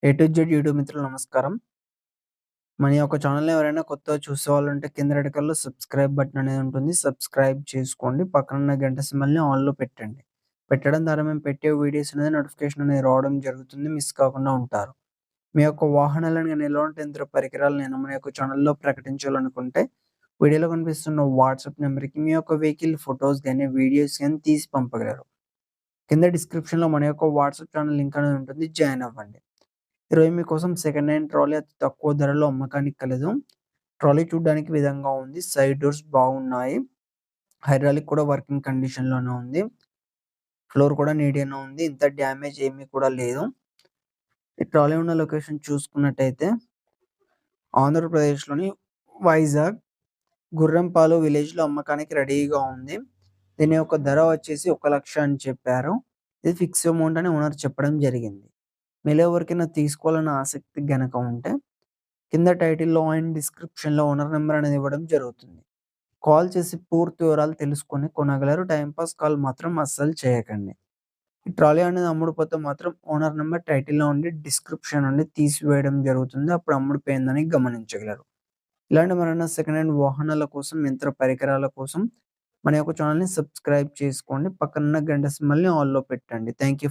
A to Z YouTube మిత్రులు నమస్కారం. మన యొక్క ఛానల్‌ని ఎవరైనా కొత్తగా చూసేవాళ్ళుంటే కింద రెడ్ కలర్‌లో సబ్స్క్రైబ్ బటన్ అనేది ఉంటుంది. సబ్స్క్రైబ్ చేసుకోండి. పక్కనున్న గంట సింబల్‌ని ఆల్‌లో పెట్టండి. పెట్టడం ద్వారా మేము పెట్టే వీడియోస్ అనేది నోటిఫికేషన్ అనేది రావడం జరుగుతుంది. మిస్ కాకుండా ఉంటారు. మీ యొక్క వాహనాలను గాని ఎలాంటి యంత్ర పరికరాలనైనా మన యొక్క ఛానల్‌లో ప్రకటించాలనుకుంటే వీడియోలో కనిపిస్తున్న వాట్సాప్ నంబర్‌కి మీ యొక్క వెహికల్ ఫోటోస్ గాని, వీడియోస్ గాని తీసి పంపగలరు. కింద డిస్క్రిప్షన్‌లో మన యొక్క వాట్సాప్ ఛానల్ లింక్ అనేది ఉంటుంది. జాయిన్ అవ్వండి. ఈరోజు మీకోసం సెకండ్ హ్యాండ్ ట్రాలీ అతి తక్కువ ధరలో అమ్మకానికి కలదు. ట్రాలీ చూడ్డానికి ఈ విధంగా ఉంది. సైడ్ డోర్స్ బాగున్నాయి. హైడ్రాలిక్ కూడా వర్కింగ్ కండిషన్‌లోనే ఉంది. ఫ్లోర్ కూడా నీట్‌గానే ఉంది. ఇంత డ్యామేజ్ ఏమీ కూడా లేదు. ఈ ట్రాలీ ఉన్న లొకేషన్ చూసుకున్నట్టయితే ఆంధ్రప్రదేశ్‌లోని వైజాగ్ గుర్రంపాలు విలేజ్‌లో అమ్మకానికి రెడీగా ఉంది. దీని యొక్క ధర వచ్చేసి 1,00,000 అని చెప్పారు. ఇది ఫిక్స్ అమౌంట్ అని ఓనర్ చెప్పడం జరిగింది. మీలో ఎవరికైనా తీసుకోవాలన్న ఆసక్తి గనక ఉంటే కింద టైటిల్‌లో అండ్ డిస్క్రిప్షన్‌లో ఓనర్ నంబర్ అనేది ఇవ్వడం జరుగుతుంది. కాల్ చేసి పూర్తి వివరాలు తెలుసుకొని కొనగలరు. టైమ్ పాస్ కాల్ మాత్రం అస్సలు చేయకండి. ఈ ట్రాలీ అనేది అమ్ముడుపోతే మాత్రం ఓనర్ నంబర్ టైటిల్‌లో ఉండి డిస్క్రిప్షన్ నుండి తీసివేయడం జరుగుతుంది. అప్పుడు అమ్ముడుపోయిందని గమనించగలరు. ఇలాంటి మరెన్నో సెకండ్ హ్యాండ్ వాహనాల కోసం, యంత్ర పరికరాల కోసం మన యొక్క ఛానెల్‌ని సబ్స్క్రైబ్ చేసుకోండి. పక్కనున్న గంట సింబల్‌ని ఆల్‌లో పెట్టండి. Thank you.